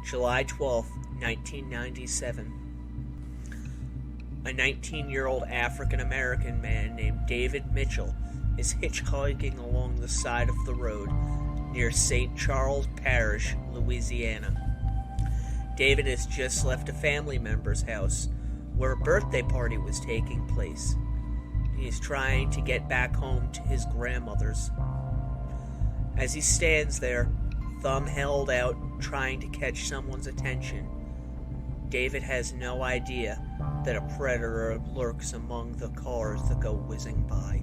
July 12, 1997. A 19-year-old African-American man named David Mitchell is hitchhiking along the side of the road near St. Charles Parish, Louisiana. David has just left a family member's house where a birthday party was taking place. He is trying to get back home to his grandmother's. As he stands there, thumb held out, trying to catch someone's attention, David has no idea that a predator lurks among the cars that go whizzing by.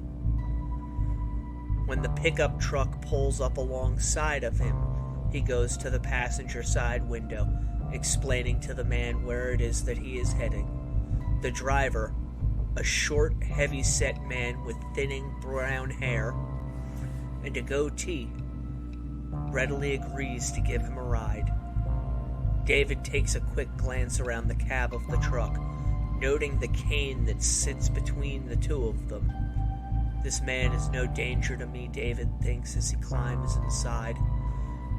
When the pickup truck pulls up alongside of him, he goes to the passenger side window, explaining to the man where it is that he is heading. The driver, a short, heavy-set man with thinning brown hair and a goatee, readily agrees to give him a ride. David takes a quick glance around the cab of the truck, noting the cane that sits between the two of them. This man is no danger to me, David thinks as he climbs inside.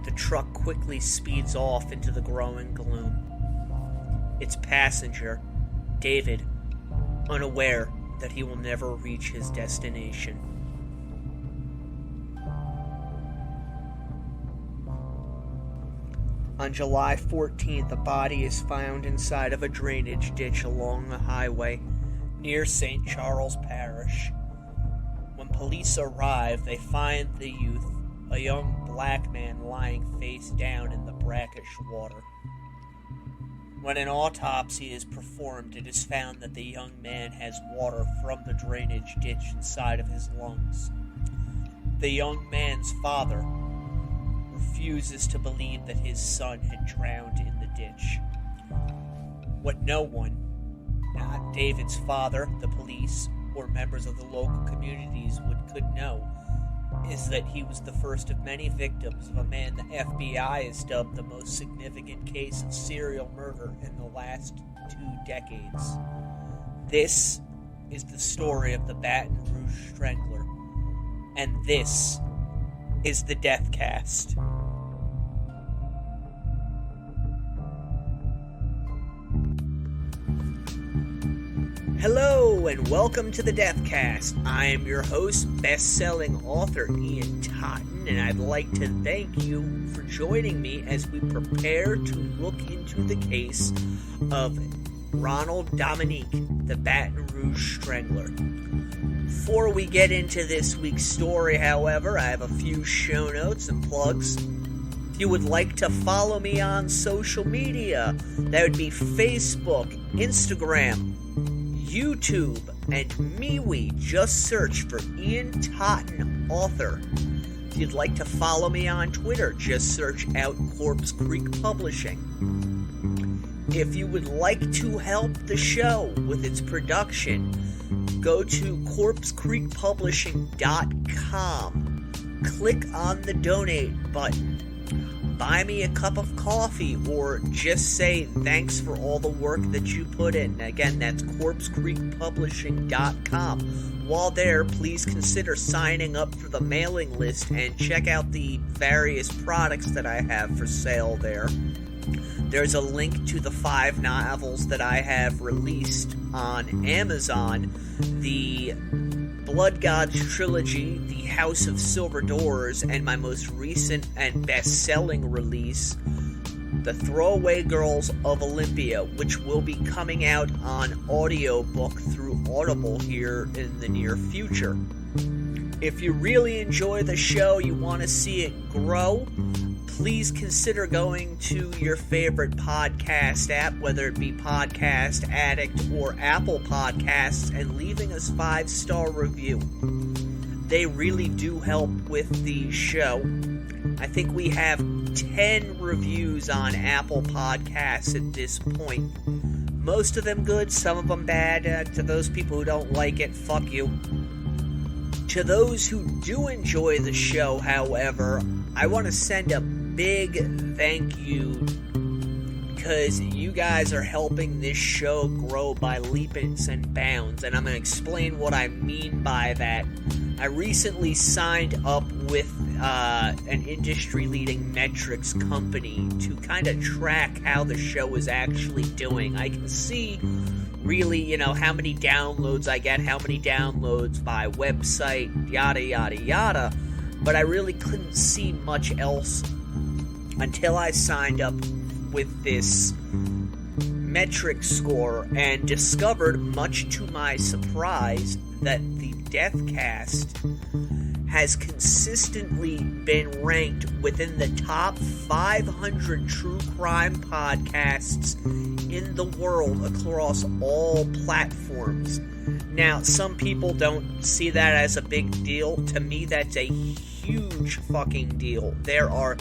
The truck quickly speeds off into the growing gloom. Its passenger, David, unaware that he will never reach his destination. On July 14th, a body is found inside of a drainage ditch along the highway near St. Charles Parish. When police arrive, they find the youth, a young black man, lying face down in the brackish water. When an autopsy is performed, it is found that the young man has water from the drainage ditch inside of his lungs. The young man's father refuses to believe that his son had drowned in the ditch. What no one, not David's father, the police, or members of the local communities could know, is that he was the first of many victims of a man the FBI has dubbed the most significant case of serial murder in the last 2 decades. This is the story of the Baton Rouge Strangler, and this is the Deathcast. Hello and welcome to the Deathcast. I am your host, best-selling author Ian Totten, and I'd like to thank you for joining me as we prepare to look into the case of Ronald Dominique, the Baton Rouge Strangler. Before we get into this week's story, however, I have a few show notes and plugs. If you would like to follow me on social media, that would be Facebook, Instagram, YouTube, and MeWe. Just search for Ian Totten Author. If you'd like to follow me on Twitter, just search out Corpse Creek Publishing. If you would like to help the show with its production, go to corpsecreekpublishing.com. Click on the donate button. Buy me a cup of coffee, or just say thanks for all the work that you put in. Again, that's corpsecreekpublishing.com. While there, please consider signing up for the mailing list and check out the various products that I have for sale there. There's a link to the 5 novels that I have released on Amazon. The Blood Gods trilogy, The House of Silver Doors, and my most recent and best-selling release, The Throwaway Girls of Olympia, which will be coming out on audiobook through Audible here in the near future. If you really enjoy the show, you want to see it grow, please consider going to your favorite podcast app, whether it be Podcast Addict or Apple Podcasts, and leaving us 5-star review. They really do help with the show. I think we have 10 reviews on Apple Podcasts at this point. Most of them good, some of them bad. To those people who don't like it, fuck you. To those who do enjoy the show, however, I want to send a big thank you, because you guys are helping this show grow by leaps and bounds, and I'm going to explain what I mean by that. I recently signed up with an industry-leading metrics company to kind of track how the show is actually doing. I can see really, how many downloads I get, how many downloads by website, yada, yada, yada. But I really couldn't see much else until I signed up with this metric score and discovered, much to my surprise, that the Deathcast has consistently been ranked within the top 500 true crime podcasts in the world across all platforms. Now, some people don't see that as a big deal. To me, that's a huge fucking deal. There are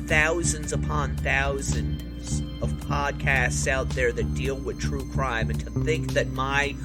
thousands upon thousands of podcasts out there that deal with true crime, and to think that my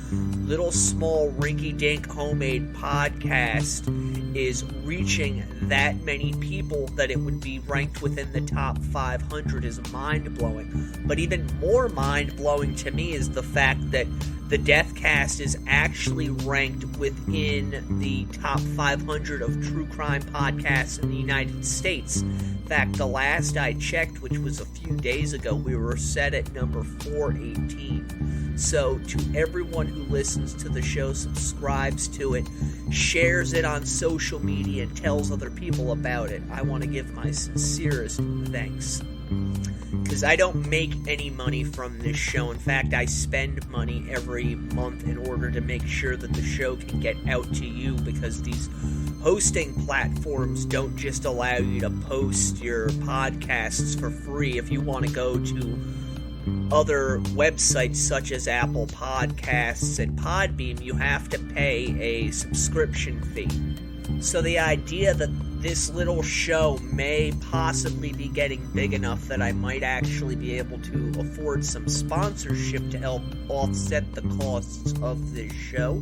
little small rinky-dink homemade podcast is reaching that many people, that it would be ranked within the top 500, is mind-blowing. But even more mind-blowing to me is the fact that the Deathcast is actually ranked within the top 500 of true crime podcasts in the United States. In fact, the last I checked, which was a few days ago, we were set at number 418. So, to everyone who listens to the show, subscribes to it, shares it on social media, and tells other people about it, I want to give my sincerest thanks. Because I don't make any money from this show. In fact, I spend money every month in order to make sure that the show can get out to you, because these hosting platforms don't just allow you to post your podcasts for free. If you want to go to other websites such as Apple Podcasts and Podbean, you have to pay a subscription fee. So the idea that this little show may possibly be getting big enough that I might actually be able to afford some sponsorship to help offset the costs of this show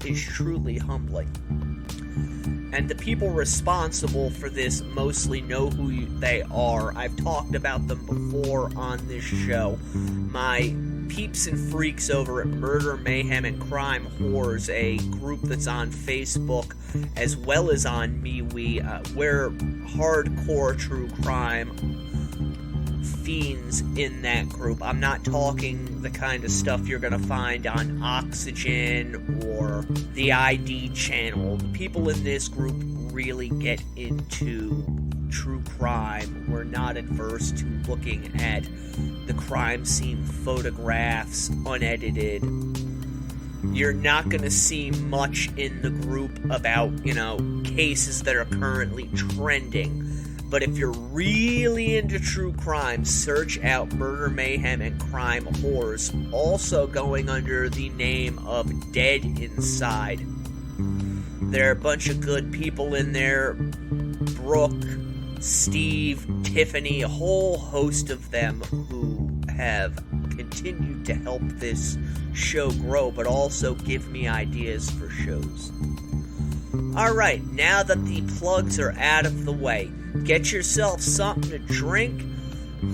is truly humbling. And the people responsible for this mostly know who they are. I've talked about them before on this show. My peeps and freaks over at Murder, Mayhem, and Crime Whores, a group that's on Facebook as well as on MeWe. We're hardcore true crime fiends in that group. I'm not talking the kind of stuff you're going to find on Oxygen or the ID channel. The people in this group really get into true crime. We're not adverse to looking at the crime scene photographs unedited. You're not going to see much in the group about, cases that are currently trending. But if you're really into true crime, search out Murder, Mayhem, and Crime Whores, also going under the name of Dead Inside. There are a bunch of good people in there. Brooke, Steve, Tiffany, a whole host of them who have continued to help this show grow, but also give me ideas for shows. Alright, now that the plugs are out of the way, get yourself something to drink,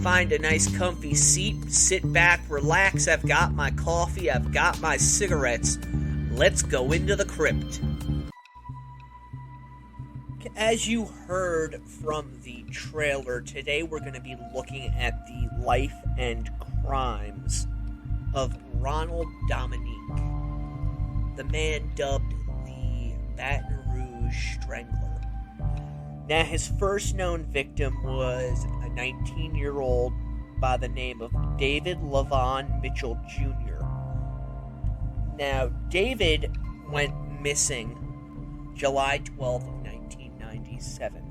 find a nice comfy seat, sit back, relax. I've got my coffee, I've got my cigarettes. Let's go into the crypt. As you heard from the trailer, today we're going to be looking at the life and crimes of Ronald Dominique, the man dubbed the Baton Rouge Strangler. Now, his first known victim was a 19-year-old by the name of David Lavon Mitchell Jr. Now, David went missing July 12th of 1997,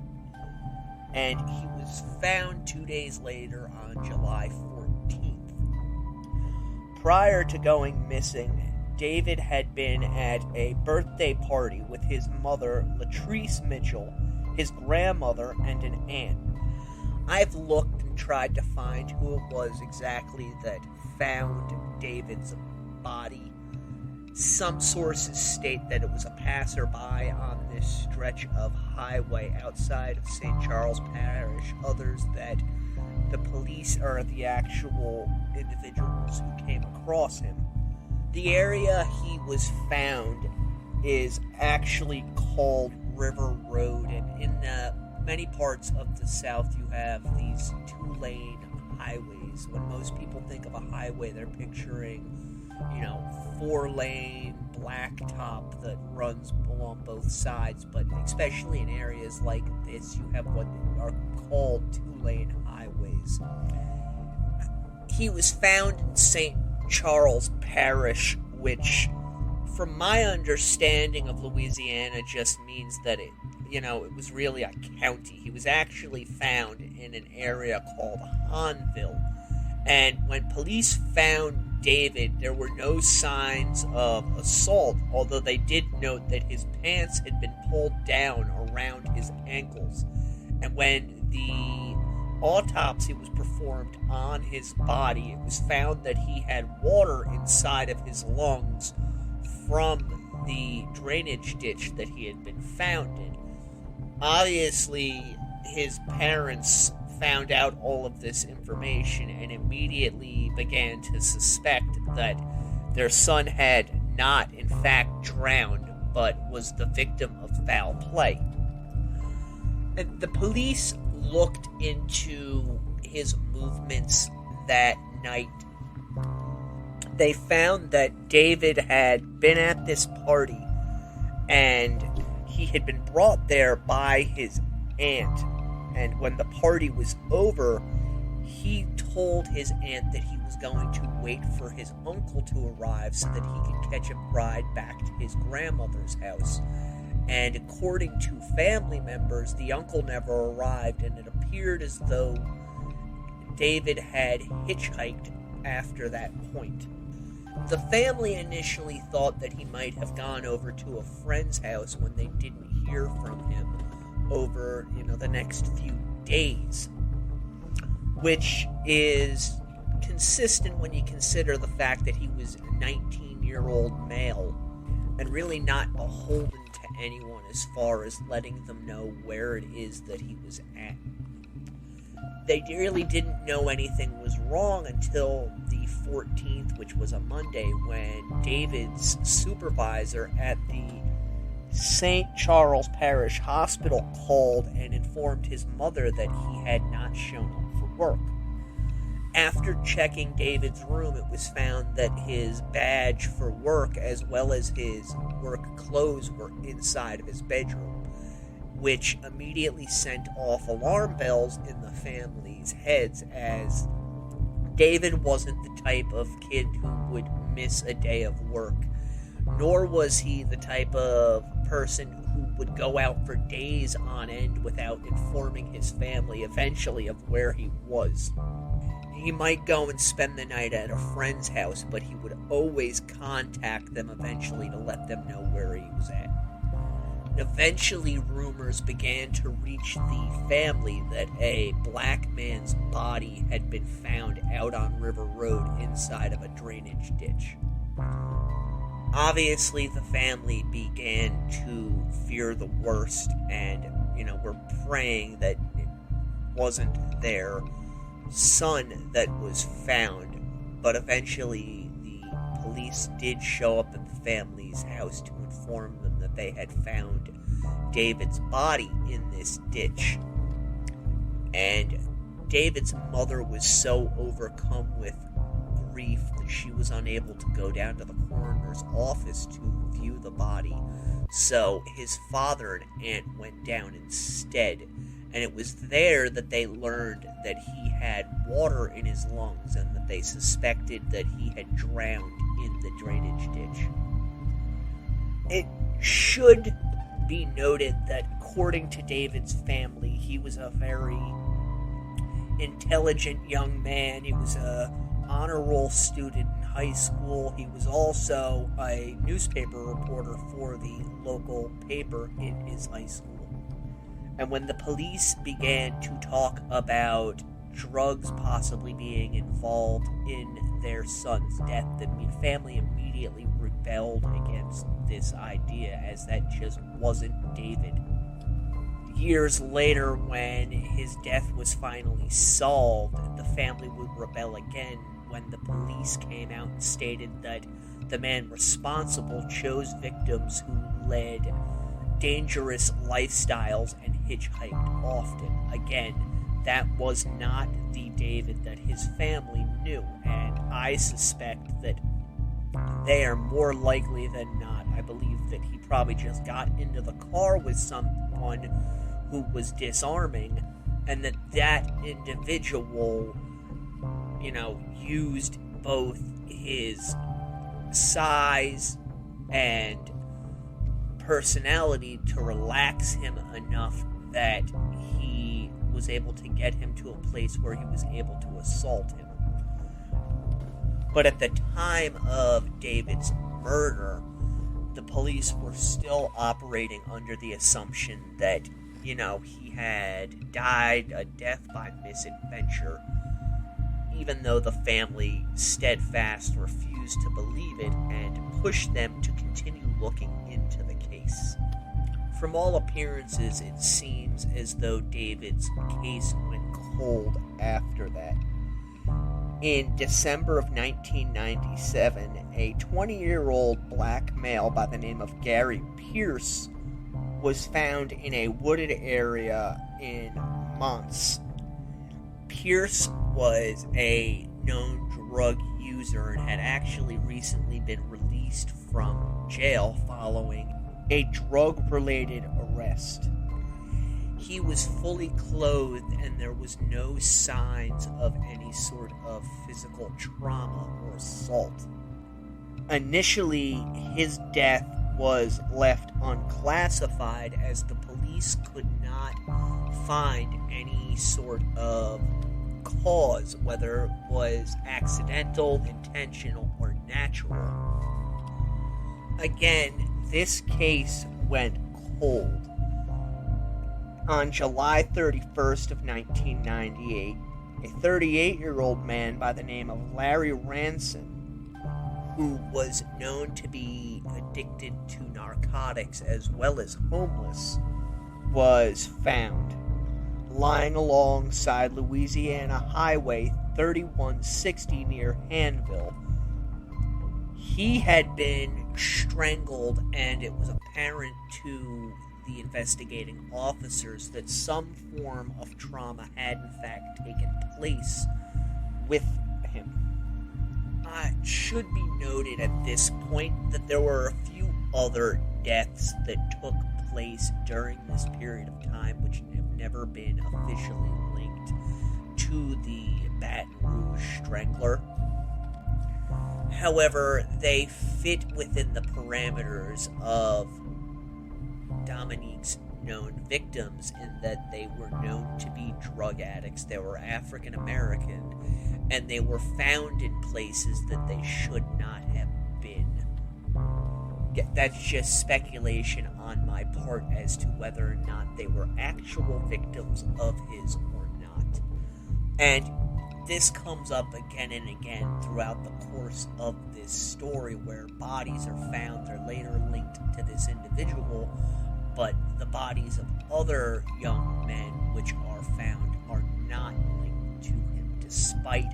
and he was found 2 days later on July 14th. Prior to going missing, David had been at a birthday party with his mother, Latrice Mitchell, his grandmother, and an aunt. I've looked and tried to find who it was exactly that found David's body. Some sources state that it was a passerby on this stretch of highway outside of St. Charles Parish. Others that the police are the actual individuals who came across him. The area he was found is actually called River Road, and in the many parts of the South, you have these two-lane highways. When most people think of a highway, they're picturing, 4-lane blacktop that runs along both sides. But especially in areas like this, you have what are called two-lane highways. He was found in St. Charles Parish, which, from my understanding of Louisiana, just means that it was really a county. He was actually found in an area called Hanville. And when police found David, there were no signs of assault, although they did note that his pants had been pulled down around his ankles. And when the autopsy was performed on his body, it was found that he had water inside of his lungs from the drainage ditch that he had been found in. Obviously, his parents found out all of this information and immediately began to suspect that their son had not, in fact, drowned, but was the victim of foul play. And the police looked into his movements that night. They found that David had been at this party, and he had been brought there by his aunt. And when the party was over, he told his aunt that he was going to wait for his uncle to arrive so that he could catch a ride back to his grandmother's house. And according to family members, the uncle never arrived, and it appeared as though David had hitchhiked after that point. The family initially thought that he might have gone over to a friend's house when they didn't hear from him over, the next few days, which is consistent when you consider the fact that he was a 19-year-old male and really not beholden to anyone as far as letting them know where it is that he was at. They really didn't know anything was wrong until the 14th, which was a Monday, when David's supervisor at the St. Charles Parish Hospital called and informed his mother that he had not shown up for work. After checking David's room, it was found that his badge for work as well as his work clothes were inside of his bedroom, which immediately sent off alarm bells in the family's heads, as David wasn't the type of kid who would miss a day of work, nor was he the type of person who would go out for days on end without informing his family eventually of where he was. He might go and spend the night at a friend's house, but he would always contact them eventually to let them know where he was at. Eventually, rumors began to reach the family that a black man's body had been found out on River Road inside of a drainage ditch. Obviously, the family began to fear the worst and, were praying that it wasn't their son that was found. But eventually, the police did show up at the family's house to inform them that they had found David's body in this ditch. And David's mother was so overcome with grief that she was unable to go down to the coroner's office to view the body. So his father and aunt went down instead, and it was there that they learned that he had water in his lungs and that they suspected that he had drowned in the drainage ditch. It should be noted that according to David's family, he was a very intelligent young man. He was a honor roll student in high school. He was also a newspaper reporter for the local paper in his high school. And when the police began to talk about drugs possibly being involved in their son's death, the family immediately rebelled against this idea, as that just wasn't David. Years later, when his death was finally solved, the family would rebel again when the police came out and stated that the man responsible chose victims who led dangerous lifestyles and hitchhiked often. Again, that was not the David that his family knew, and I suspect that they are more likely than not. I believe that he probably just got into the car with someone who was disarming, and that individual, used both his size and personality to relax him enough that he was able to get him to a place where he was able to assault him. But at the time of David's murder, the police were still operating under the assumption that, he had died a death by misadventure, even though the family steadfast refused to believe it and pushed them to continue looking into the case. From all appearances, it seems as though David's case went cold after that. In December of 1997, a 20-year-old black male by the name of Gary Pierce was found in a wooded area in Milles. Pierce was a known drug user and had actually recently been released from jail following a drug-related arrest. He was fully clothed and there was no signs of any sort of physical trauma or assault. Initially, his death was left unclassified as the police could not find any sort of cause, whether it was accidental, intentional, or natural. Again, this case went cold. On July 31st of 1998, a 38-year-old man by the name of Larry Ranson, who was known to be addicted to narcotics as well as homeless, was found lying alongside Louisiana Highway 3160 near Hanville. He had been strangled, and it was apparent to the investigating officers that some form of trauma had in fact taken place with him. It should be noted at this point that there were a few other deaths that took place during this period of time which have never been officially linked to the Baton Rouge Strangler. However, they fit within the parameters of Dominique's known victims in that they were known to be drug addicts, they were African American, and they were found in places that they should not have been. That's just speculation on my part as to whether or not they were actual victims of his or not. And this comes up again and again throughout the course of this story, where bodies are found, they're later linked to this individual, but the bodies of other young men which are found are not linked to him, despite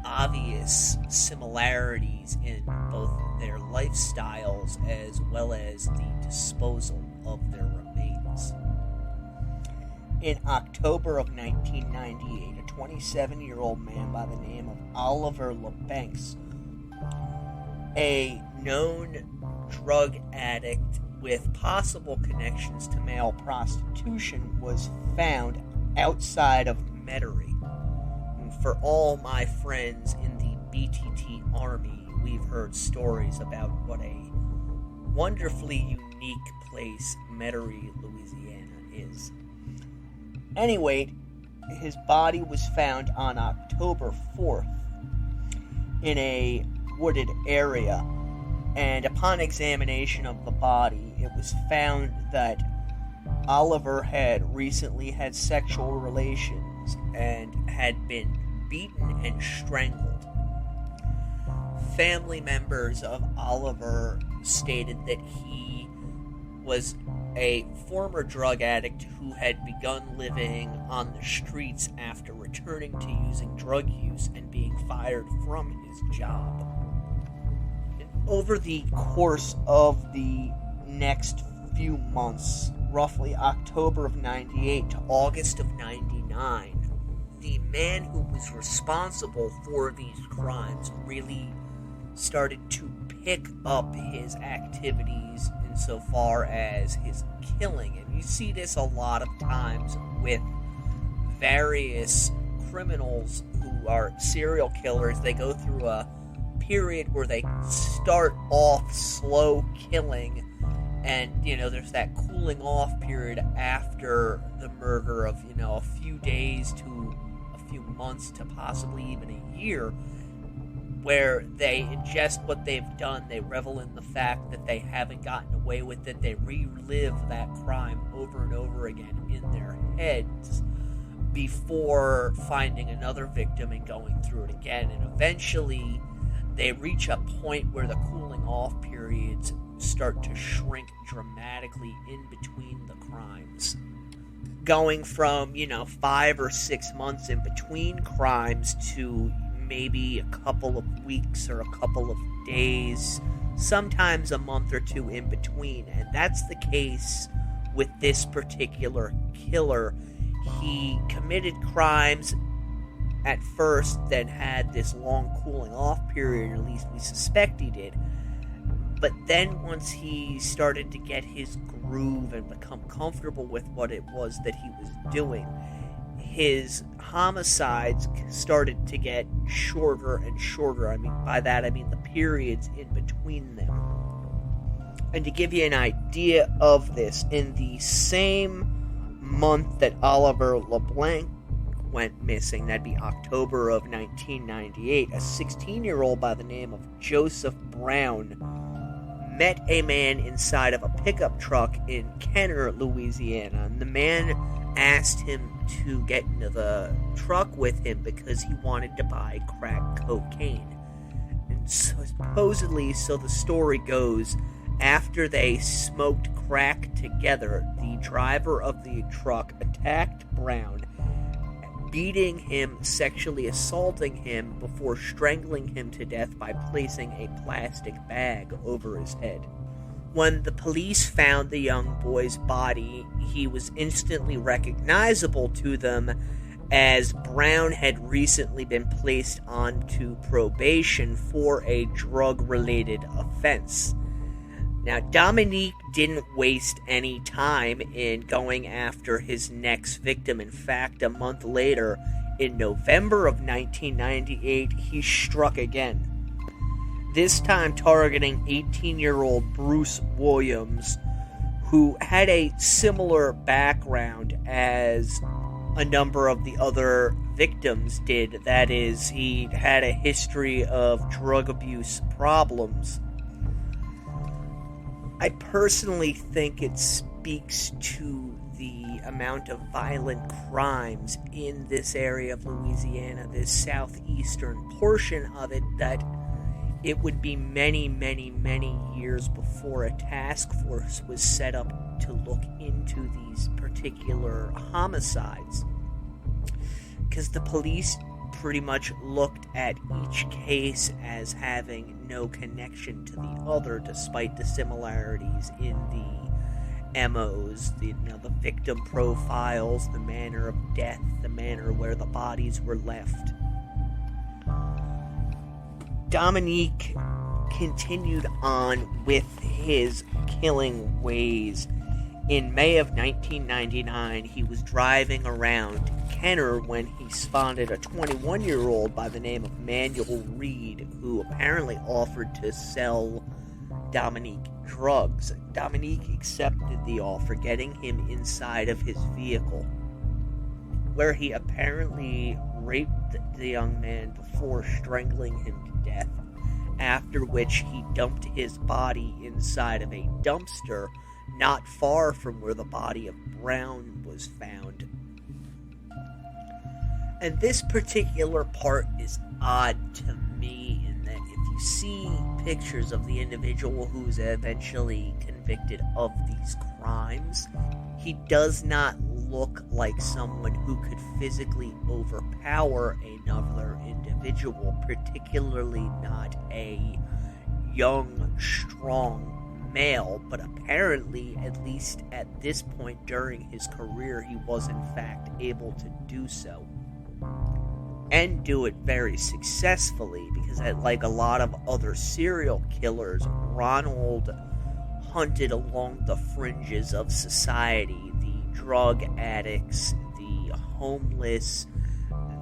obvious similarities in both their lifestyles as well as the disposal of their remains. In October of 1998, a 27-year-old man by the name of Oliver LeBanks, a known drug addict with possible connections to male prostitution, was found outside of Metairie. And for all my friends in the BTT Army, we've heard stories about what a wonderfully unique place Metairie, Louisiana is. Anyway, his body was found on October 4th in a wooded area, and upon examination of the body, it was found that Oliver had recently had sexual relations and had been beaten and strangled. Family members of Oliver stated that he was a former drug addict who had begun living on the streets after returning to using drug use and being fired from his job. And over the course of the next few months, roughly October of 98 to August of 99, the man who was responsible for these crimes really started to pick up his activities insofar as his killing. And you see this a lot of times with various criminals who are serial killers. They go through a period where they start off slow killing, and there's that cooling off period after the murder of a few days to a few months to possibly even a year, where they ingest what they've done. They revel in the fact that they haven't gotten away with it. They relive that crime over and over again in their heads before finding another victim and going through it again. And eventually they reach a point where the cooling off periods start to shrink dramatically in between the crimes, going from 5 or 6 months in between crimes to maybe a couple of weeks or a couple of days, sometimes a month or two in between. And that's the case with this particular killer. He committed crimes at first, then had this long cooling off period, or at least we suspect he did. But then once he started to get his groove and become comfortable with what it was that he was doing, his homicides started to get shorter and shorter. By that I mean the periods in between them. And to give you an idea of this, in the same month that Oliver LeBlanc went missing, that'd be October of 1998, a 16-year-old by the name of Joseph Brown met a man inside of a pickup truck in Kenner, Louisiana. And the man asked him to get into the truck with him because he wanted to buy crack cocaine. And supposedly, so the story goes, after they smoked crack together, the driver of the truck attacked Brown, beating him, sexually assaulting him, before strangling him to death by placing a plastic bag over his head. When the police found the young boy's body, he was instantly recognizable to them, as Brown had recently been placed onto probation for a drug-related offense. Now, Dominique didn't waste any time in going after his next victim. In fact, a month later, in November of 1998, he struck again. This time targeting 18-year-old Bruce Williams, who had a similar background as a number of the other victims did. That is, he had a history of drug abuse problems. I personally think it speaks to the amount of violent crimes in this area of Louisiana, this southeastern portion of it, that it would be many, many, many years before a task force was set up to look into these particular homicides. Because the police pretty much looked at each case as having no connection to the other, despite the similarities in the MOs, the victim profiles, the manner of death, the manner where the bodies were left. Dominique continued on with his killing ways. In May of 1999, he was driving around Kenner when he spotted a 21-year-old by the name of Manuel Reed, who apparently offered to sell Dominique drugs. Dominique accepted the offer, getting him inside of his vehicle, where he apparently raped the young man before strangling him to death, after which he dumped his body inside of a dumpster not far from where the body of Brown was found. And this particular part is odd to me, in that if you see pictures of the individual who's eventually convicted of these crimes, he does not look like someone who could physically overpower another individual, particularly not a young, strong male, but apparently, at least at this point during his career, he was in fact able to do so. And do it very successfully, because like a lot of other serial killers, Ronald hunted along the fringes of society, the drug addicts, the homeless,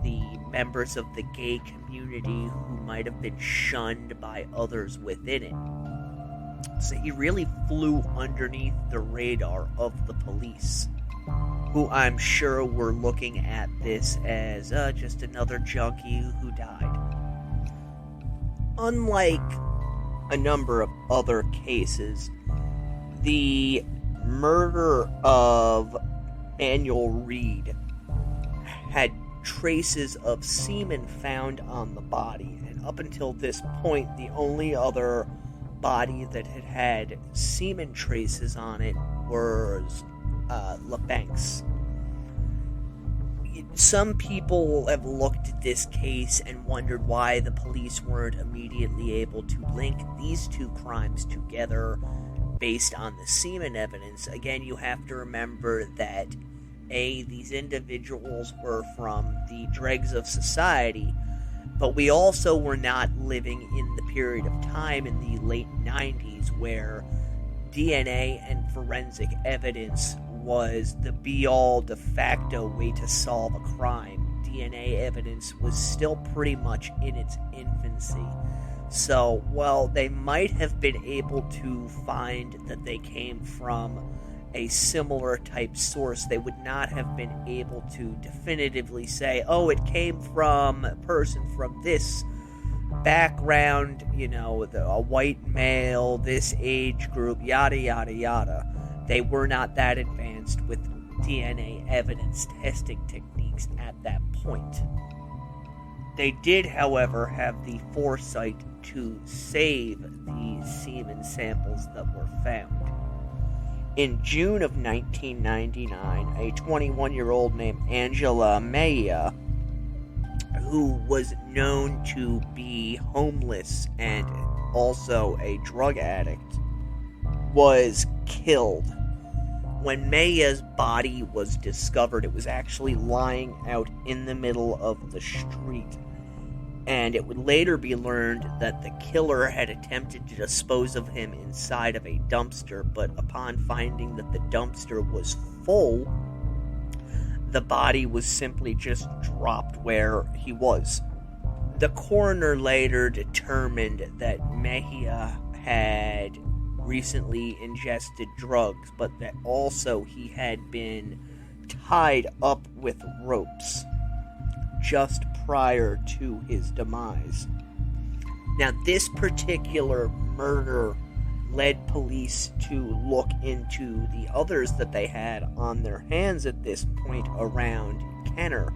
the members of the gay community who might have been shunned by others within it. So he really flew underneath the radar of the police, who I'm sure were looking at this as just another junkie who died. Unlike a number of other cases, the murder of Manuel Reed had traces of semen found on the body, and up until this point, the only other body that had semen traces on it was LeBank's. Some people have looked at this case and wondered why the police weren't immediately able to link these two crimes together based on the semen evidence. Again, you have to remember that these individuals were from the dregs of society, but we also were not living in the period of time in the late 90s where DNA and forensic evidence was the be-all de facto way to solve a crime. DNA evidence was still pretty much in its infancy. So, while they might have been able to find that they came from a similar type source, they would not have been able to definitively say, oh, it came from a person from this background, a white male, this age group, yada, yada, yada. They were not that advanced with DNA evidence testing techniques at that point. They did, however, have the foresight to save the semen samples that were found. In June of 1999, a 21-year-old named Angela Mejia, who was known to be homeless and also a drug addict, was killed. When Mejia's body was discovered, it was actually lying out in the middle of the street. And it would later be learned that the killer had attempted to dispose of him inside of a dumpster, but upon finding that the dumpster was full, the body was simply just dropped where he was. The coroner later determined that Mejia had recently ingested drugs, but that also he had been tied up with ropes just prior to his demise. Now, this particular murder led police to look into the others that they had on their hands at this point around Kenner,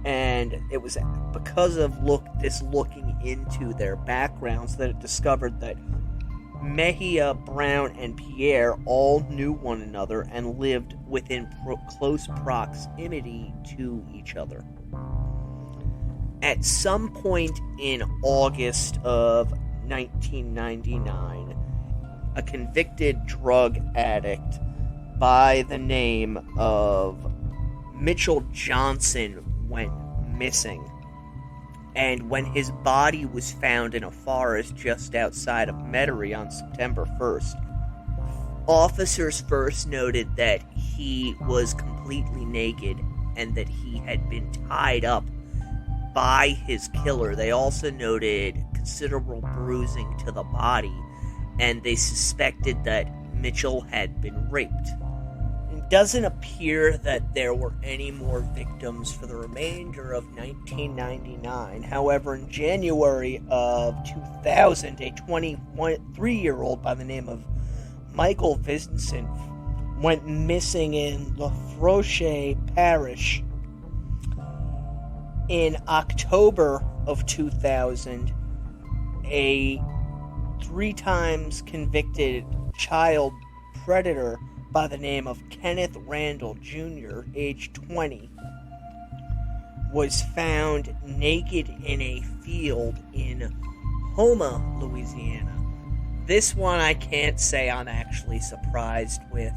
and it was because of looking into their backgrounds that it discovered that Mejia, Brown, and Pierre all knew one another and lived within close proximity to each other. At some point in August of 1999, a convicted drug addict by the name of Mitchell Johnson went missing. And when his body was found in a forest just outside of Metairie on September 1st, officers first noted that he was completely naked and that he had been tied up by his killer. They also noted considerable bruising to the body, and they suspected that Mitchell had been raped. It doesn't appear that there were any more victims for the remainder of 1999. However, in January of 2000, a 23-year-old by the name of Michael Vincent went missing in La Froche Parish. In October of 2000, a 3 times convicted child predator by the name of Kenneth Randall Jr., age 20, was found naked in a field in Houma, Louisiana. This one I can't say I'm actually surprised with.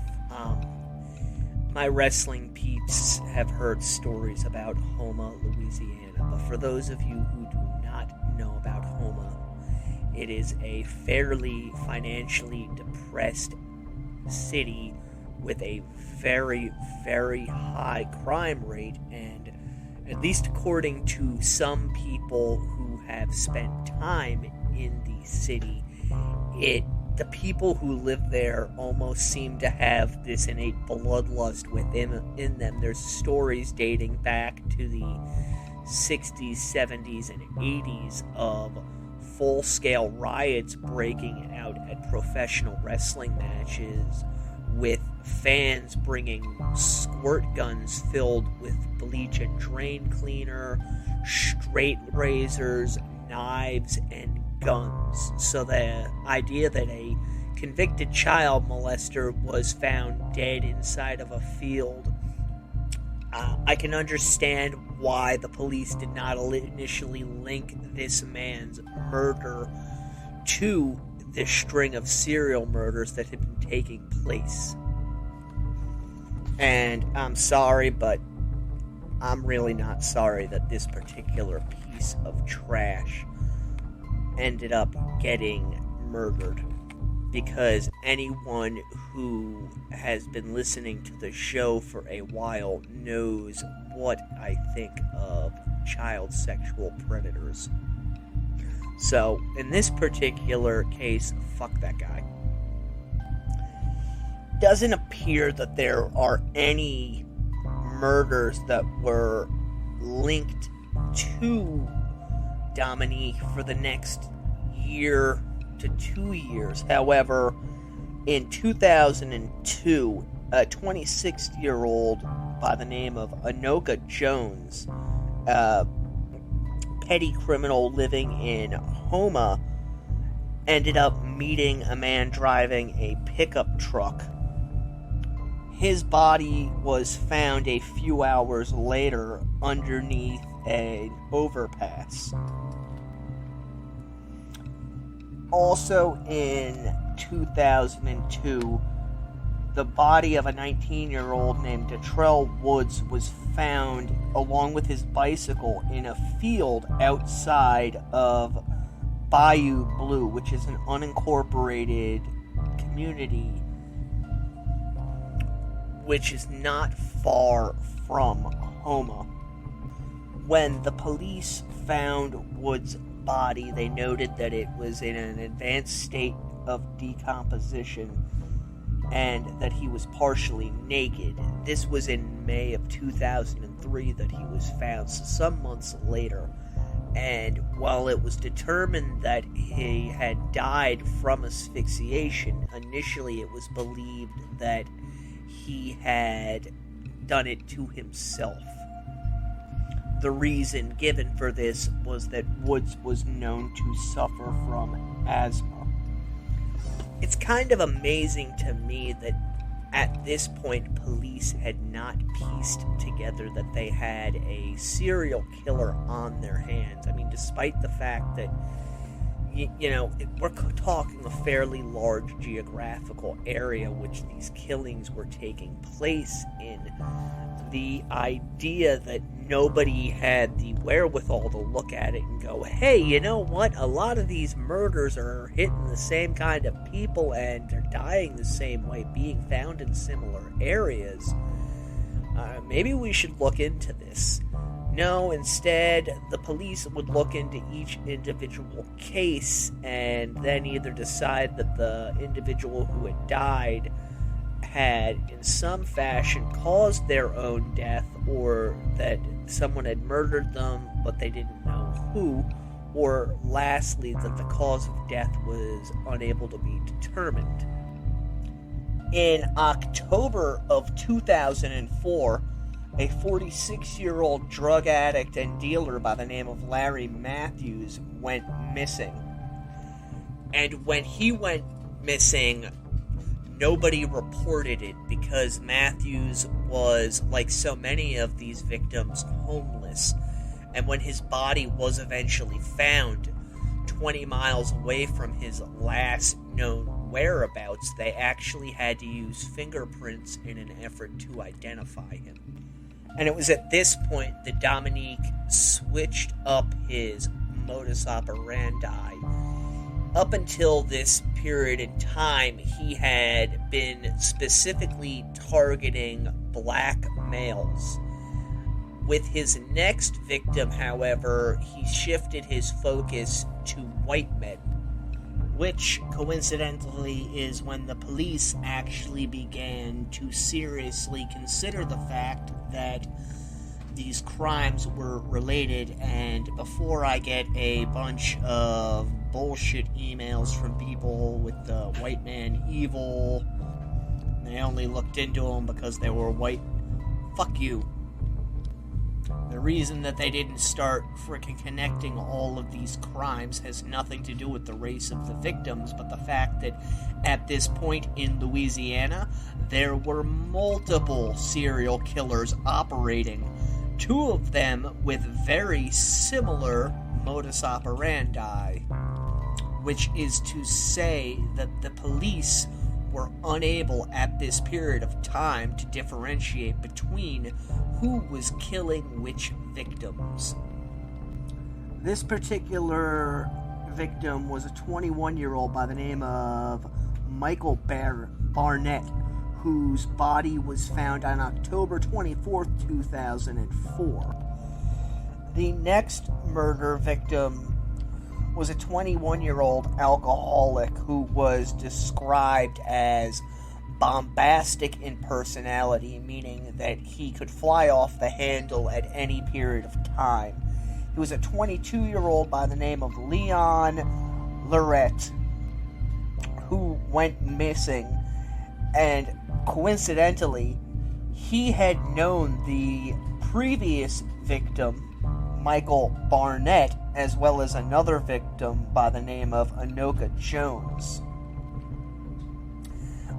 My wrestling peeps have heard stories about Houma, Louisiana, but for those of you who do not know about Houma, it is a fairly financially depressed city with a very, very high crime rate, and at least according to some people who have spent time in the city, the people who live there almost seem to have this innate bloodlust within them. There's stories dating back to the 60s, 70s, and 80s of full-scale riots breaking out at professional wrestling matches, with fans bringing squirt guns filled with bleach and drain cleaner, straight razors, knives, and guns. So the idea that a convicted child molester was found dead inside of a field, I can understand why the police did not initially link this man's murder to this string of serial murders that had been taking place. And I'm sorry, but I'm really not sorry that this particular piece of trash ended up getting murdered, because anyone who has been listening to the show for a while knows what I think of child sexual predators. So, in this particular case, fuck that guy. Doesn't appear that there are any murders that were linked to Dominique for the next year to 2 years. However, in 2002, a 26-year-old by the name of Anoka Jones, petty criminal living in Houma, ended up meeting a man driving a pickup truck. His body was found a few hours later underneath an overpass. Also in 2002, the body of a 19-year-old named Detrell Woods was found along with his bicycle in a field outside of Bayou Blue, which is an unincorporated community which is not far from Houma. When the police found Woods' body, they noted that it was in an advanced state of decomposition and that he was partially naked. This was in May of 2003 that he was found, so some months later. And while it was determined that he had died from asphyxiation, initially it was believed that he had done it to himself. The reason given for this was that Woods was known to suffer from asthma. It's kind of amazing to me that at this point police had not pieced together that they had a serial killer on their hands. I mean, despite the fact that, we're talking a fairly large geographical area which these killings were taking place in, the idea that nobody had the wherewithal to look at it and go, hey, you know what? A lot of these murders are hitting the same kind of people and they're dying the same way, being found in similar areas. Maybe we should look into this. No, instead, the police would look into each individual case and then either decide that the individual who had died had in some fashion caused their own death, or that someone had murdered them but they didn't know who, or lastly that the cause of death was unable to be determined. In October of 2004, a 46-year-old drug addict and dealer by the name of Larry Matthews went missing. And when he went missing, nobody reported it because Matthews was, like so many of these victims, homeless. And when his body was eventually found, 20 miles away from his last known whereabouts, they actually had to use fingerprints in an effort to identify him. And it was at this point that Dominique switched up his modus operandi. Up until this period in time, he had been specifically targeting black males. With his next victim, however, he shifted his focus to white men, which coincidentally is when the police actually began to seriously consider the fact that these crimes were related. And before I get a bunch of bullshit emails from people with the white man evil, they only looked into them because they were white, fuck you. The reason that they didn't start frickin' connecting all of these crimes has nothing to do with the race of the victims, but the fact that at this point in Louisiana, there were multiple serial killers operating, two of them with very similar modus operandi, which is to say that the police were unable at this period of time to differentiate between who was killing which victims. This particular victim was a 21-year-old by the name of Michael Barnett, whose body was found on October 24th, 2004. The next murder victim was a 21-year-old alcoholic who was described as bombastic in personality, meaning that he could fly off the handle at any period of time. He was a 22-year-old by the name of Leon Lorette, who went missing, and coincidentally, he had known the previous victim, Michael Barnett, as well as another victim by the name of Anoka Jones.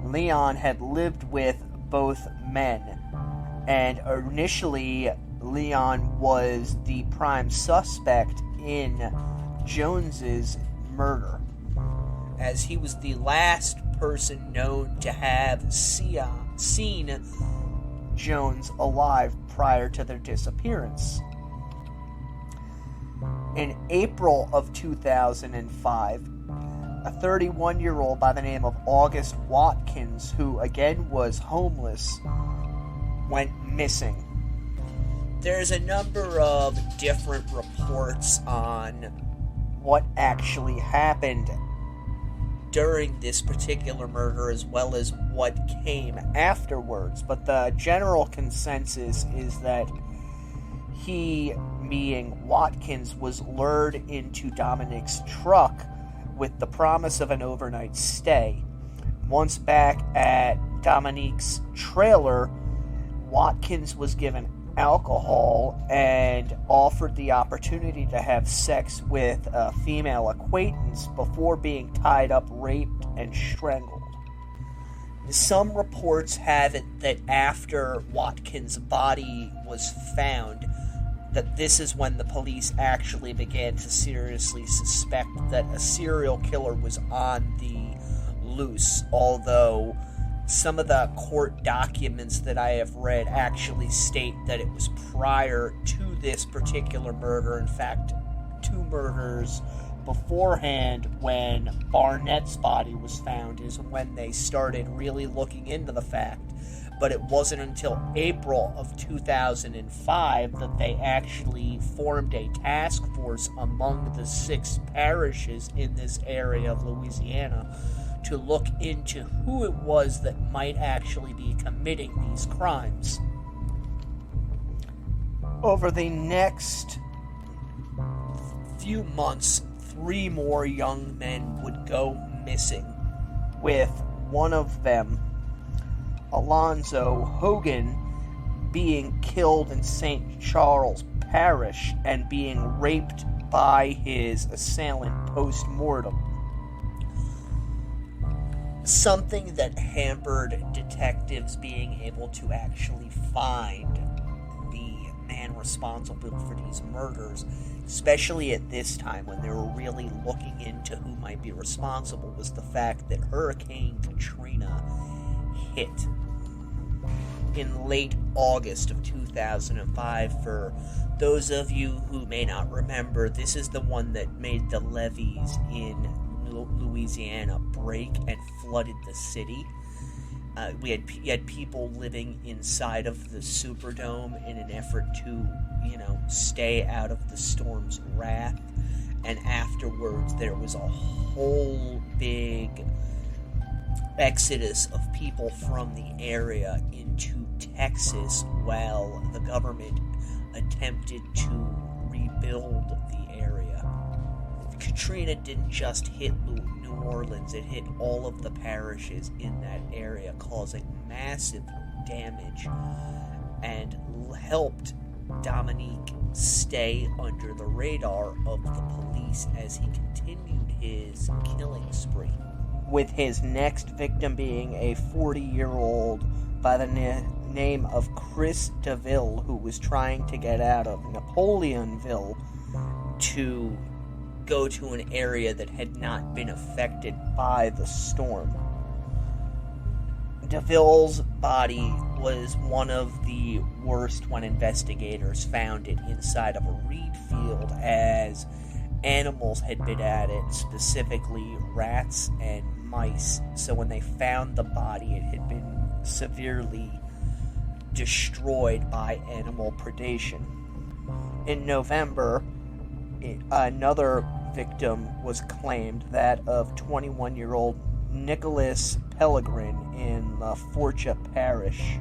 Leon had lived with both men, and initially Leon was the prime suspect in Jones's murder, as he was the last person known to have seen Jones alive prior to their disappearance. In April of 2005, a 31-year-old by the name of August Watkins, who again was homeless, went missing. There's a number of different reports on what actually happened during this particular murder as well as what came afterwards, but the general consensus is that he, being Watkins, was lured into Dominique's truck with the promise of an overnight stay. Once back at Dominique's trailer, Watkins was given alcohol and offered the opportunity to have sex with a female acquaintance before being tied up, raped, and strangled. Some reports have it that after Watkins' body was found, that this is when the police actually began to seriously suspect that a serial killer was on the loose, although some of the court documents that I have read actually state that it was prior to this particular murder. In fact, 2 murders beforehand, when Barnett's body was found, is when they started really looking into the fact. But it wasn't until April of 2005 that they actually formed a task force among the 6 parishes in this area of Louisiana to look into who it was that might actually be committing these crimes. Over the next few months, 3 more young men would go missing, with one of them, Alonzo Hogan, being killed in St. Charles Parish and being raped by his assailant post-mortem. Something that hampered detectives being able to actually find the man responsible for these murders especially at this time when they were really looking into who might be responsible, was the fact that Hurricane Katrina hit in late August of 2005. For those of you who may not remember, this is the one that made the levees in Louisiana break and flooded the city. You had people living inside of the Superdome in an effort to, stay out of the storm's wrath. And afterwards, there was a whole big exodus of people from the area into Texas while the government attempted to rebuild the area. Katrina didn't just hit New Orleans, it hit all of the parishes in that area, causing massive damage, and helped Dominique stay under the radar of the police as he continued his killing spree, with his next victim being a 40-year-old by the name of Chris DeVille, who was trying to get out of Napoleonville to go to an area that had not been affected by the storm. DeVille's body was one of the worst when investigators found it inside of a reed field, as animals had been at it, specifically rats and mice. So when they found the body, it had been severely destroyed by animal predation. In November, another victim was claimed, that of 21-year-old Nicholas Pellegrin in La Forcha Parish.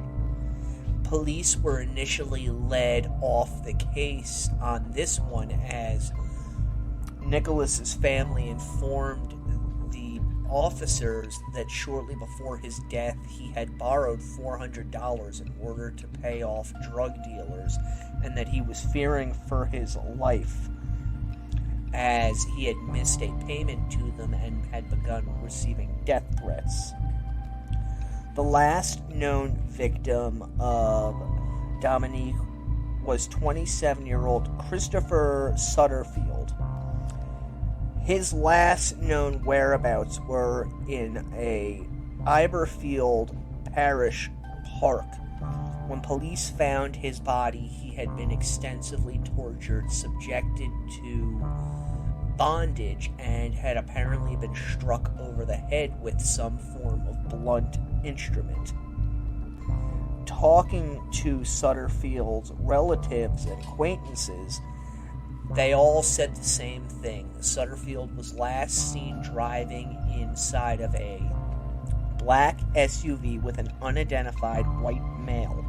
Police were initially led off the case on this one as Nicholas's family informed the officers that shortly before his death he had borrowed $400 in order to pay off drug dealers, and that he was fearing for his life as he had missed a payment to them and had begun receiving death threats. The last known victim of Dominique was 27-year-old Christopher Sutterfield. His last known whereabouts were in a Iberfield Parish park. When police found his body, he had been extensively tortured, subjected to bondage, and had apparently been struck over the head with some form of blunt instrument. Talking to Sutterfield's relatives and acquaintances, they all said the same thing. Sutterfield was last seen driving inside of a black SUV with an unidentified white male.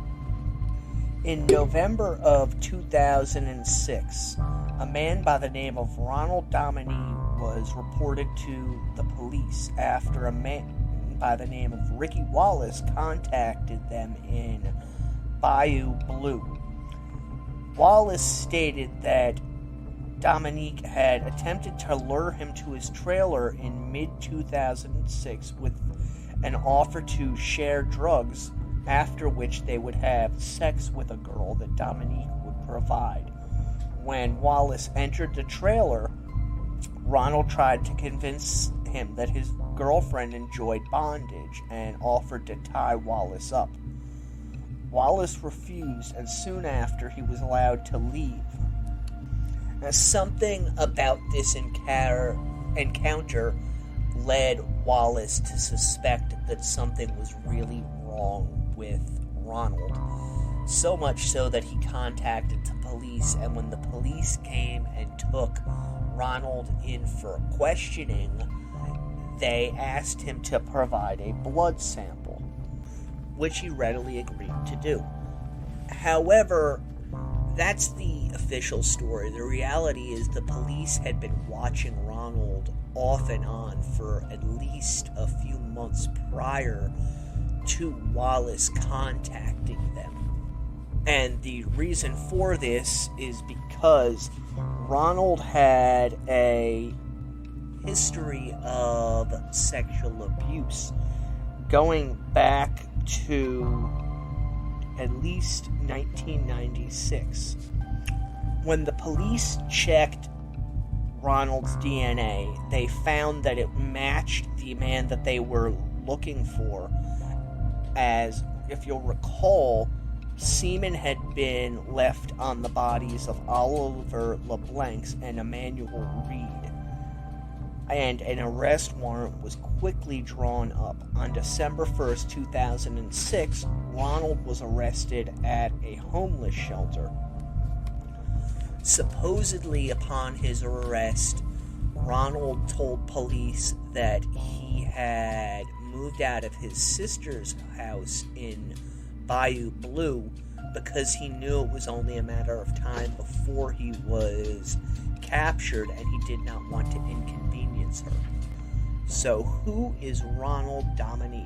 In November of 2006, a man by the name of Ronald Dominique was reported to the police after a man by the name of Ricky Wallace contacted them in Bayou Blue. Wallace stated that Dominique had attempted to lure him to his trailer in mid-2006 with an offer to share drugs, after which they would have sex with a girl that Dominique would provide. When Wallace entered the trailer, Ronald tried to convince him that his girlfriend enjoyed bondage and offered to tie Wallace up. Wallace refused, and soon after he was allowed to leave. Now, something about this encounter led Wallace to suspect that something was really wrong with Ronald. So much so that he contacted the police, and when the police came and took Ronald in for questioning, they asked him to provide a blood sample, which he readily agreed to do. However, that's the official story. The reality is the police had been watching Ronald off and on for at least a few months prior to Wallace contacting them. And the reason for this is because Ronald had a history of sexual abuse going back to at least 1996. When the police checked Ronald's DNA, they found that it matched the man that they were looking for, as, if you'll recall, semen had been left on the bodies of Oliver LeBlancs and Emmanuel Reed, and an arrest warrant was quickly drawn up. On December 1st, 2006, Ronald was arrested at a homeless shelter. Supposedly, upon his arrest, Ronald told police that he had moved out of his sister's house in Bayou Blue because he knew it was only a matter of time before he was captured, and he did not want to inconvenience her. So, who is Ronald Dominique?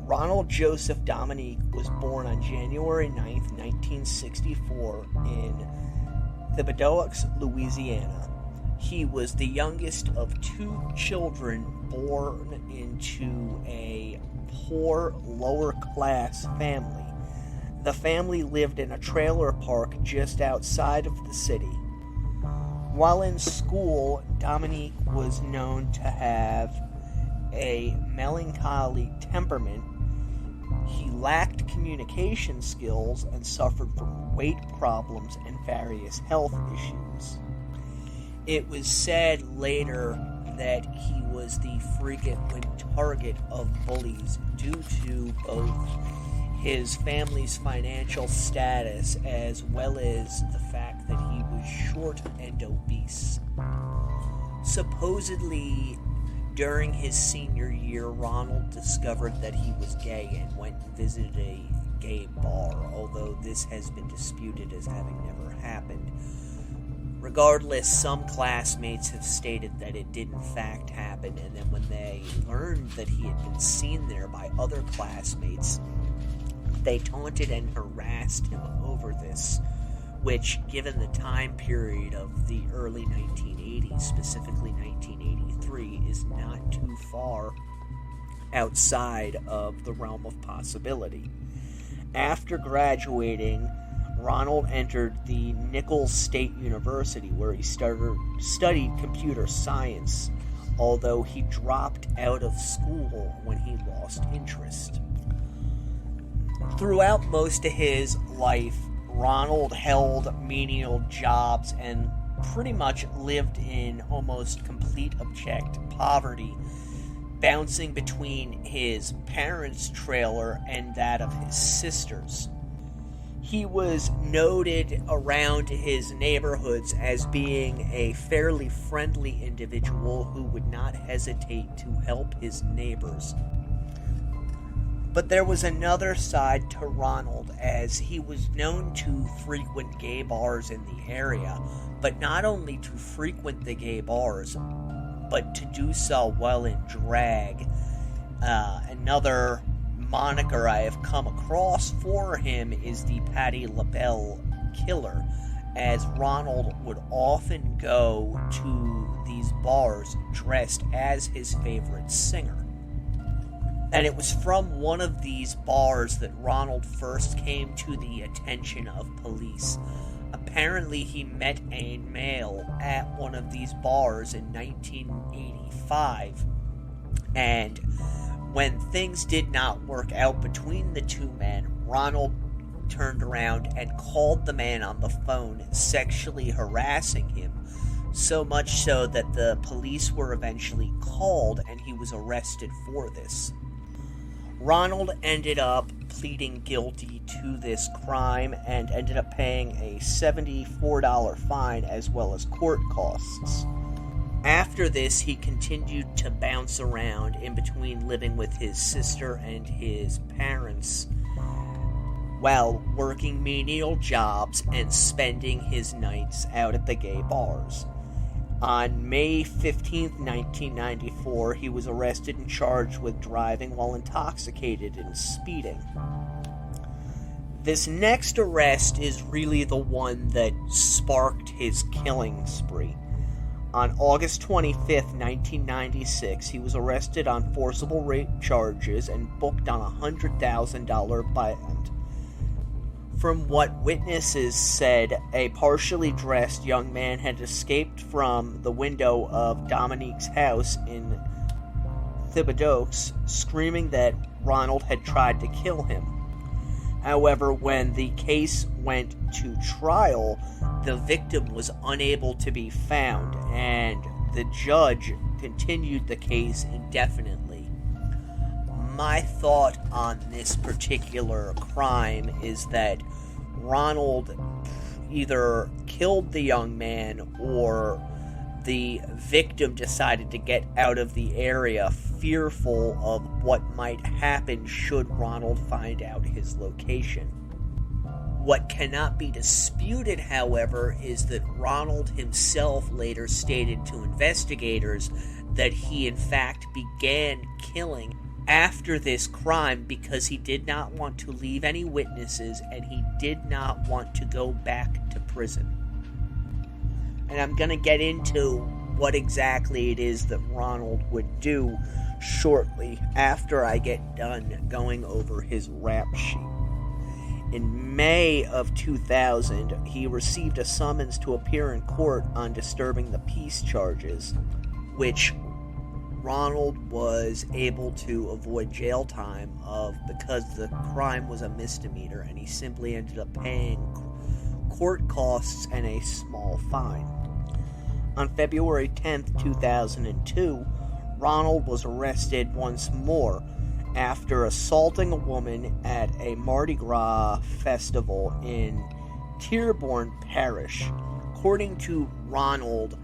Ronald Joseph Dominique was born on January 9th, 1964 in Thibodaux, Louisiana. He was the youngest of two children born into a poor, lower-class family. The family lived in a trailer park just outside of the city. While in school, Dominique was known to have a melancholy temperament. He lacked communication skills and suffered from weight problems and various health issues. It was said later that he was the frequent target of bullies due to both his family's financial status as well as the fact that he was short and obese. Supposedly, during his senior year, Ronald discovered that he was gay and went and visited a gay bar, although this has been disputed as having never happened. Regardless, some classmates have stated that it did in fact happen, and then when they learned that he had been seen there by other classmates, they taunted and harassed him over this, which, given the time period of the early 1980s, specifically 1983, is not too far outside of the realm of possibility. After graduating, Ronald entered the Nicholls State University, where he studied computer science, although he dropped out of school when he lost interest. Throughout most of his life, Ronald held menial jobs and pretty much lived in almost complete abject poverty, bouncing between his parents' trailer and that of his sister's. He was noted around his neighborhoods as being a fairly friendly individual who would not hesitate to help his neighbors. But there was another side to Ronald, as he was known to frequent gay bars in the area, but not only to frequent the gay bars, but to do so while in drag. Another moniker I have come across for him is the Patti LaBelle Killer, as Ronald would often go to these bars dressed as his favorite singer. And it was from one of these bars that Ronald first came to the attention of police. Apparently, he met a male at one of these bars in 1985, and when things did not work out between the two men, Ronald turned around and called the man on the phone, sexually harassing him, so much so that the police were eventually called and he was arrested for this. Ronald ended up pleading guilty to this crime and ended up paying a $74 fine as well as court costs. After this, he continued to bounce around in between living with his sister and his parents while working menial jobs and spending his nights out at the gay bars. On May 15, 1994, he was arrested and charged with driving while intoxicated and speeding. This next arrest is really the one that sparked his killing spree. On August 25, 1996, he was arrested on forcible rape charges and booked on a $100,000 bond. From what witnesses said, a partially dressed young man had escaped from the window of Dominique's house in Thibodaux, screaming that Ronald had tried to kill him. However, when the case went to trial, the victim was unable to be found, and the judge continued the case indefinitely. My thought on this particular crime is that Ronald either killed the young man or the victim decided to get out of the area, fearful of what might happen should Ronald find out his location. What cannot be disputed, however, is that Ronald himself later stated to investigators that he in fact began killing after this crime because he did not want to leave any witnesses and he did not want to go back to prison. And I'm going to get into what exactly it is that Ronald would do shortly after I get done going over his rap sheet. In May of 2000, he received a summons to appear in court on disturbing the peace charges, which Ronald was able to avoid jail time because the crime was a misdemeanor and he simply ended up paying court costs and a small fine. On February 10th, 2002, Ronald was arrested once more after assaulting a woman at a Mardi Gras festival in Dearborn Parish. According to Ronald,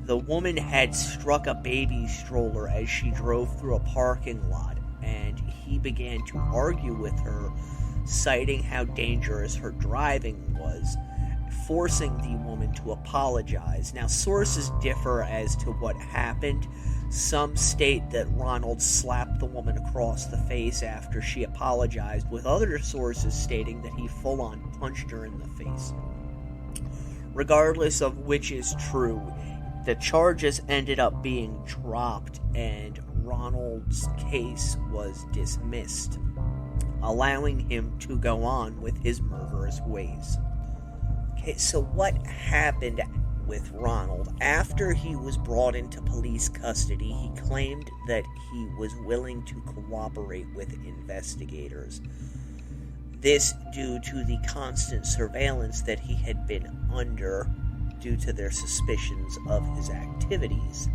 the woman had struck a baby stroller as she drove through a parking lot, and he began to argue with her, citing how dangerous her driving was, forcing the woman to apologize. Now, sources differ as to what happened. Some state that Ronald slapped the woman across the face after she apologized, with other sources stating that he full-on punched her in the face. Regardless of which is true, the charges ended up being dropped and Ronald's case was dismissed, allowing him to go on with his murderous ways. Okay, so what happened with Ronald? After he was brought into police custody, he claimed that he was willing to cooperate with investigators. This due to the constant surveillance that he had been under due to their suspicions of his activities.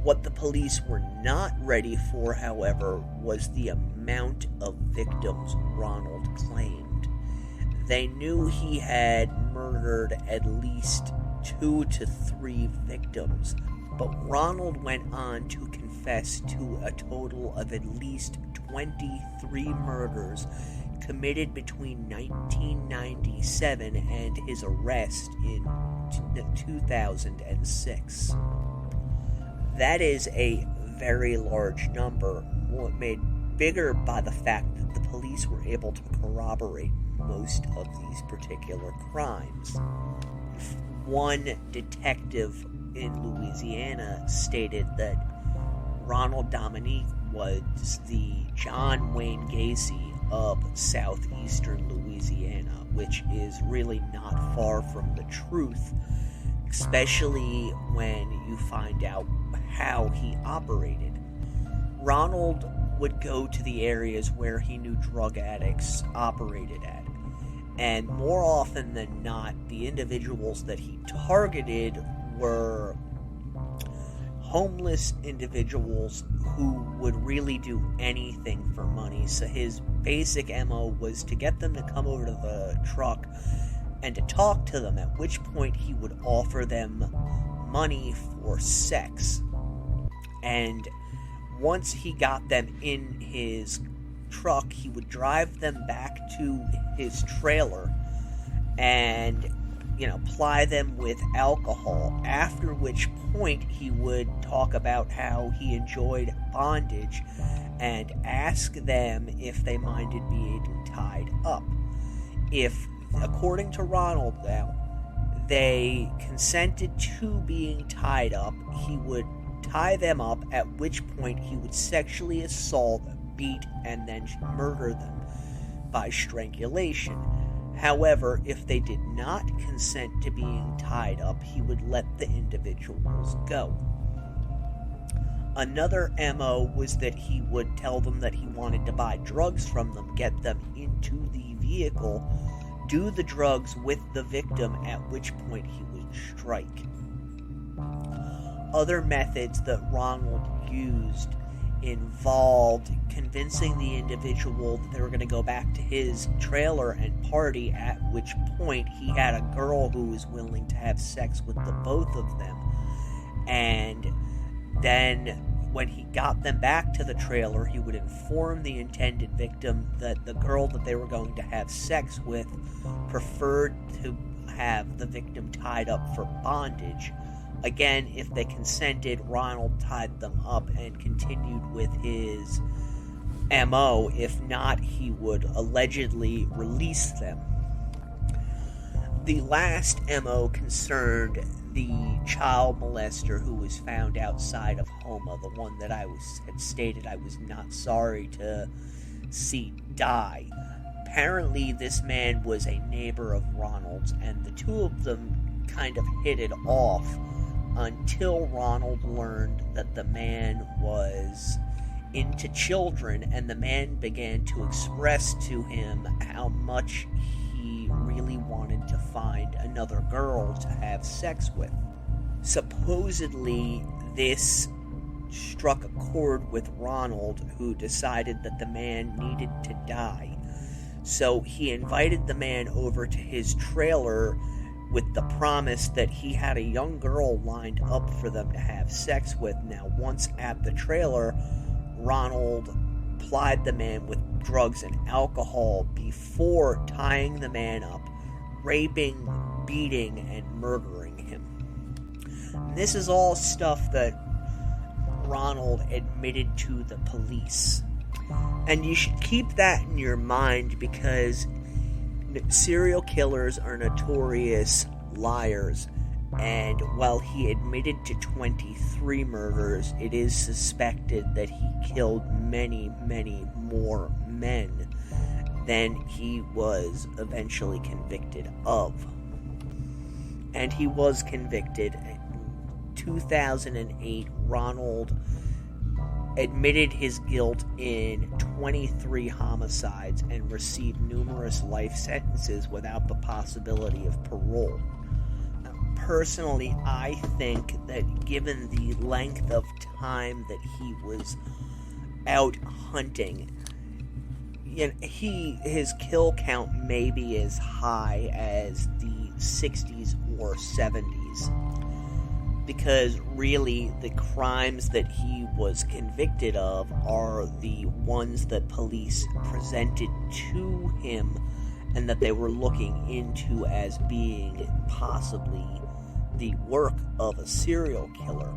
What the police were not ready for, however, was the amount of victims Ronald claimed. They knew he had murdered at least 2 to 3 victims, but Ronald went on to confess to a total of at least 23 murders committed between 1997 and his arrest in 2006. That is a very large number, made bigger by the fact that the police were able to corroborate most of these particular crimes. One detective in Louisiana stated that Ronald Dominique was the John Wayne Gacy of southeastern Louisiana, which is really not far from the truth, especially when you find out how he operated. Ronald would go to the areas where he knew drug addicts operated at, and more often than not, the individuals that he targeted were homeless individuals who would really do anything for money. So his basic MO was to get them to come over to the truck and to talk to them, at which point he would offer them money for sex. And once he got them in his truck, he would drive them back to his trailer and, ply them with alcohol, after which point he would talk about how he enjoyed bondage and ask them if they minded being tied up. If, according to Ronald now, they consented to being tied up, he would tie them up, at which point he would sexually assault, beat, and then murder them. by strangulation. However, if they did not consent to being tied up, he would let the individuals go. Another MO was that he would tell them that he wanted to buy drugs from them, get them into the vehicle, do the drugs with the victim, at which point he would strike. Other methods that Ronald used involved convincing the individual that they were going to go back to his trailer and party, at which point he had a girl who was willing to have sex with the both of them. And then when he got them back to the trailer, he would inform the intended victim that the girl that they were going to have sex with preferred to have the victim tied up for bondage. Again, if they consented, Ronald tied them up and continued with his MO. If not, he would allegedly release them. The last MO concerned the child molester who was found outside of Houma, the one that had stated I was not sorry to see die. Apparently, this man was a neighbor of Ronald's, and the two of them kind of hit it off until Ronald learned that the man was into children, and the man began to express to him how much he really wanted to find another girl to have sex with. Supposedly, this struck a chord with Ronald, who decided that the man needed to die. So he invited the man over to his trailer with the promise that he had a young girl lined up for them to have sex with. Now, once at the trailer, Ronald plied the man with drugs and alcohol before tying the man up, raping, beating, and murdering him. And this is all stuff that Ronald admitted to the police. And you should keep that in your mind, because serial killers are notorious liars, and while he admitted to 23 murders, it is suspected that he killed many, many more men than he was eventually convicted of. And he was convicted. In 2008, Ronald admitted his guilt in 23 homicides and received numerous life sentences without the possibility of parole. Personally, I think that given the length of time that he was out hunting, his kill count may be as high as the 60s or 70s. Because really, the crimes that he was convicted of are the ones that police presented to him and that they were looking into as being possibly the work of a serial killer.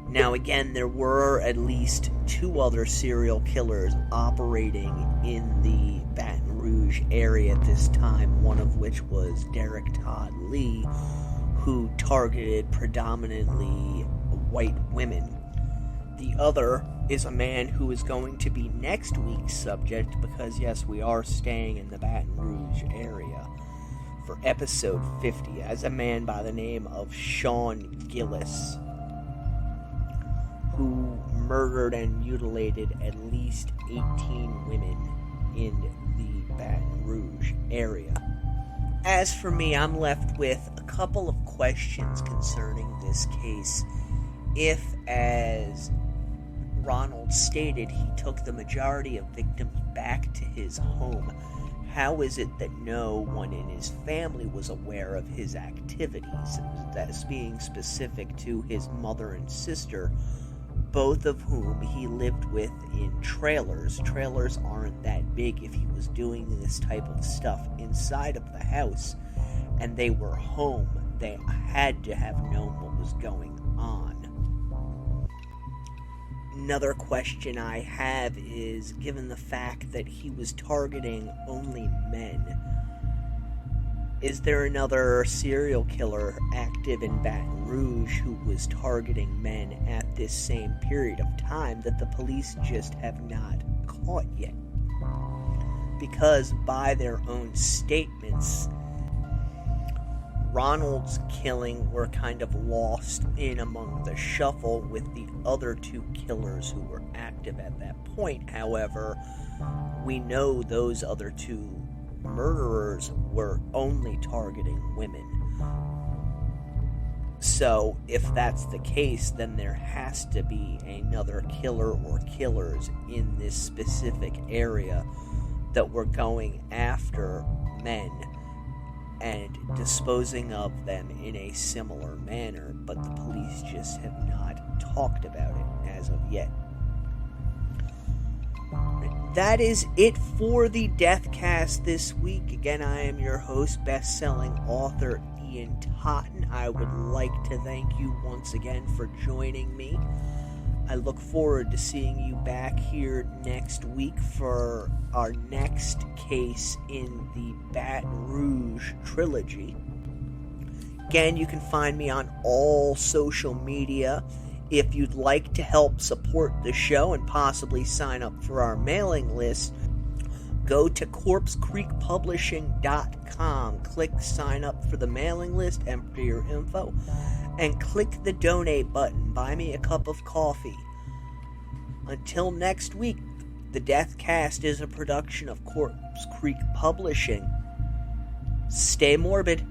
Now again, there were at least 2 other serial killers operating in the Baton Rouge area at this time, one of which was Derek Todd Lee, who targeted predominantly white women. The other is a man who is going to be next week's subject, because yes, we are staying in the Baton Rouge area for episode 50, as a man by the name of Sean Gillis, who murdered and mutilated at least 18 women in the Baton Rouge area. As for me, I'm left with a couple of questions concerning this case. If, as Ronald stated, he took the majority of victims back to his home, how is it that no one in his family was aware of his activities? That's being specific to his mother and sister, both of whom he lived with in trailers. Trailers aren't that big if he was doing this type of stuff inside of the house, and they were home. They had to have known what was going on. Another question I have is, given the fact that he was targeting only men, is there another serial killer active in Baton Rouge who was targeting men at this same period of time that the police just have not caught yet? because by their own statements, Ronald's killing were kind of lost in among the shuffle with the other two killers who were active at that point. However, we know those other two murderers were only targeting women. So, if that's the case, then there has to be another killer or killers in this specific area that were going after men and disposing of them in a similar manner, but the police just have not talked about it as of yet. That is it for the Deathcast this week. Again, I am your host, best-selling author Ian Totten. I would like to thank you once again for joining me. I look forward to seeing you back here next week for our next case in the Baton Rouge trilogy. Again, you can find me on all social media. If you'd like to help support the show and possibly sign up for our mailing list, go to corpsecreekpublishing.com, click sign up for the mailing list, enter your info, and click the donate button. Buy me a cup of coffee. Until next week, the Deathcast is a production of Corpse Creek Publishing. Stay morbid.